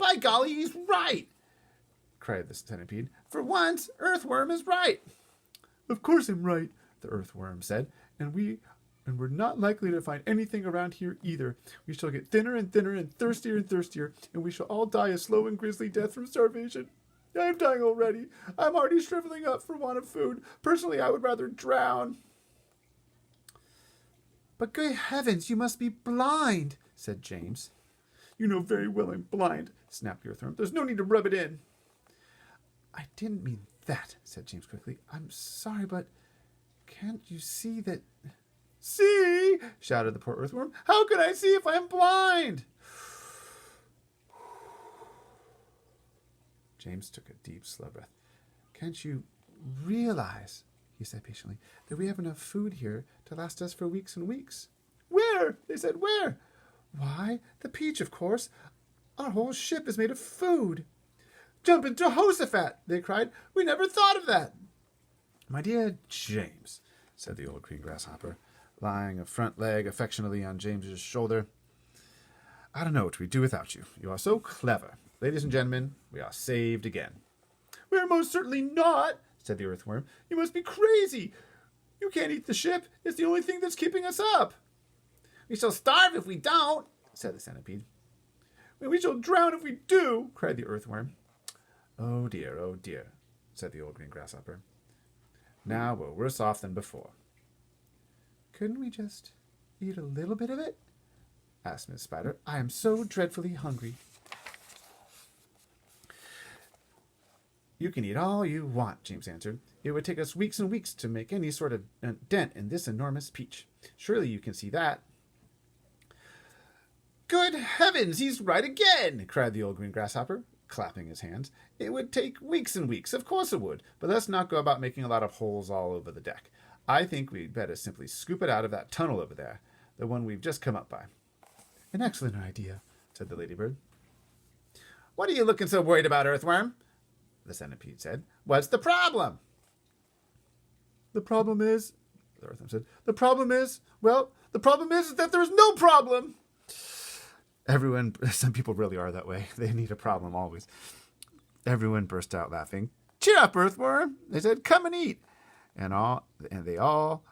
By golly, he's right, cried the centipede. For once, Earthworm is right. Of course I'm right, the Earthworm said, and we're not likely to find anything around here either. We shall get thinner and thinner and thirstier, and we shall all die a slow and grisly death from starvation. I'm dying already. I'm already shriveling up for want of food. Personally, I would rather drown. But good heavens, you must be blind, said James. You know very well I'm blind, snapped the Earthworm. There's no need to rub it in. I didn't mean that, said James quickly. I'm sorry, but can't you see that... See? Shouted the poor Earthworm. How can I see if I'm blind? James took a deep, slow breath. Can't you realize, he said patiently, that we have enough food here to last us for weeks and weeks? Where? They said, where? Why, the Peach, of course. Our whole ship is made of food. Jump into Jehoshaphat, they cried. We never thought of that. My dear James, said the old green grasshopper, lying a front leg affectionately on James's shoulder. I don't know what we'd do without you. You are so clever. Ladies and gentlemen, we are saved again. We are most certainly not, said the Earthworm. You must be crazy. You can't eat the ship. It's the only thing that's keeping us up. We shall starve if we don't, said the centipede. We shall drown if we do, cried the Earthworm. Oh dear, said the old green grasshopper. Now we're worse off than before. Couldn't we just eat a little bit of it? Asked Miss Spider. I am so dreadfully hungry. You can eat all you want, James answered. It would take us weeks and weeks to make any sort of dent in this enormous peach. Surely you can see that. Good heavens, he's right again, cried the old green grasshopper, clapping his hands. It would take weeks and weeks, of course it would, but let's not go about making a lot of holes all over the deck. I think we'd better simply scoop it out of that tunnel over there, the one we've just come up by. An excellent idea, said the ladybird. What are you looking so worried about, Earthworm? The centipede said. What's the problem? The problem is, the Earthworm said, the problem is that there's no problem. Some people really are that way. They need a problem always. Everyone burst out laughing. Cheer up, Earthworm, they said. Come and eat. And they all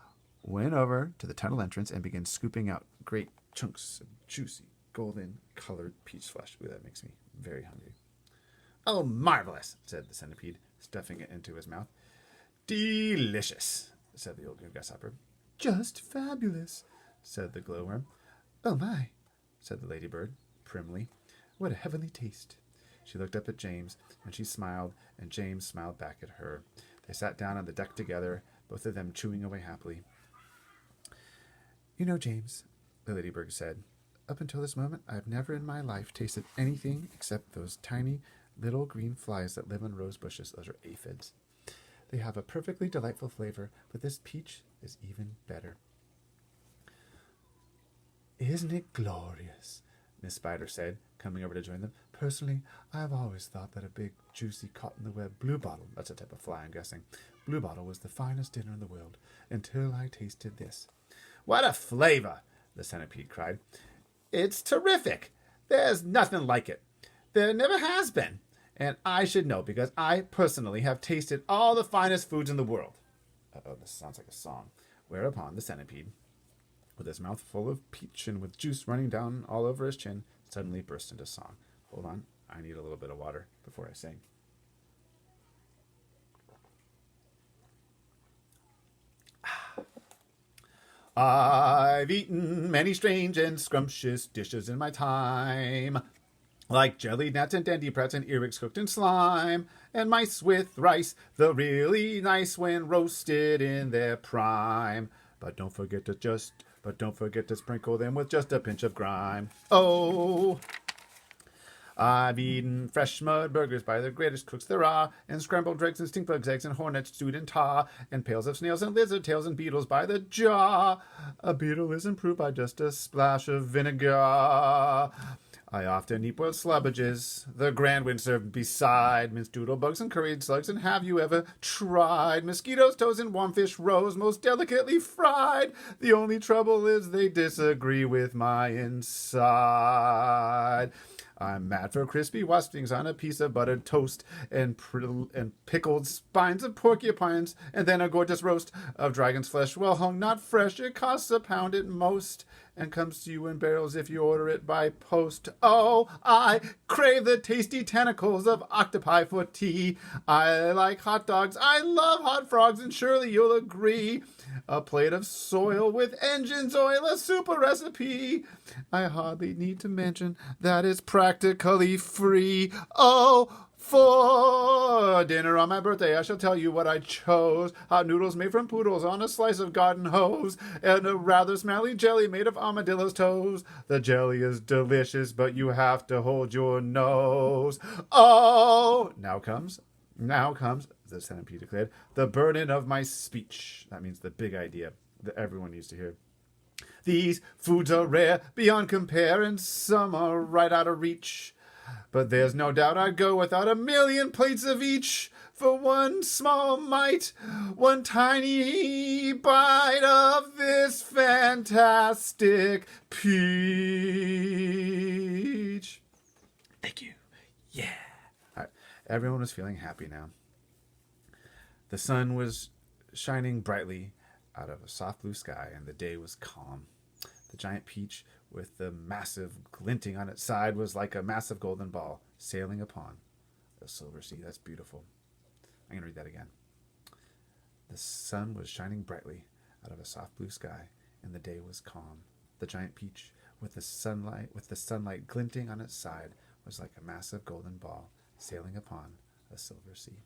went over to the tunnel entrance and began scooping out great chunks of juicy, golden-colored peach flesh. Ooh, that makes me very hungry. Oh, marvelous, said the centipede, stuffing it into his mouth. Delicious, said the old grasshopper. Just fabulous, said the glowworm. Oh, my, said the ladybird, primly. What a heavenly taste. She looked up at James, and she smiled, and James smiled back at her. They sat down on the deck together, both of them chewing away happily. You know, James, the ladybird said, up until this moment, I've never in my life tasted anything except those tiny little green flies that live on rose bushes. Those are aphids. They have a perfectly delightful flavor, but this peach is even better. Isn't it glorious? Miss Spider said, coming over to join them. Personally, I've always thought that a big, juicy, caught-in-the-web bluebottle, that's a type of fly, I'm guessing, bluebottle was the finest dinner in the world, until I tasted this. What a flavor, the centipede cried. It's terrific. There's nothing like it. There never has been. And I should know, because I personally have tasted all the finest foods in the world. Uh-oh, this sounds like a song. Whereupon the centipede, with his mouth full of peach and with juice running down all over his chin, suddenly burst into song. Hold on, I need a little bit of water before I sing. I've eaten many strange and scrumptious dishes in my time, like jellied gnats and dandy-prats and earwigs cooked in slime, and mice with rice, the really nice when roasted in their prime. But don't forget to sprinkle them with just a pinch of grime. Oh, I've eaten fresh mud burgers by the greatest cooks there are, and scrambled eggs and stink bugs' eggs and hornets stewed in tar, and pails of snails and lizard tails and beetles by the jar. A beetle is improved by just a splash of vinegar. I often eat boiled slubbages, the grand when served beside minced doodlebugs and curried slugs. And have you ever tried mosquitoes' toes and warm fish roes, most delicately fried? The only trouble is they disagree with my inside. I'm mad for crispy waspings on a piece of buttered toast and pickled spines of porcupines, and then a gorgeous roast of dragon's flesh, well hung, not fresh. It costs a pound at most, and comes to you in barrels if you order it by post. Oh, I crave the tasty tentacles of octopi for tea. I like hot dogs, I love hot frogs, and surely you'll agree. A plate of soil with engine's oil, a super recipe. I hardly need to mention that it's practically free. Oh, for dinner on my birthday, I shall tell you what I chose. Hot noodles made from poodles on a slice of garden hose, and a rather smelly jelly made of armadillo's toes. The jelly is delicious, but you have to hold your nose. Oh, now comes, the centipede declared, the burden of my speech. That means the big idea that everyone needs to hear. These foods are rare beyond compare, and some are right out of reach. But there's no doubt I'd go without a million plates of each for one small mite, one tiny bite of this fantastic peach. Thank you. Yeah. All right. Everyone was feeling happy now. The sun was shining brightly out of a soft blue sky, and the day was calm. The giant peach, with the massive glinting on its side, was like a massive golden ball sailing upon the silver sea. That's beautiful. I'm going to read that again. The sun was shining brightly out of a soft blue sky, and the day was calm. The giant peach, with the sunlight glinting on its side, was like a massive golden ball sailing upon a silver sea.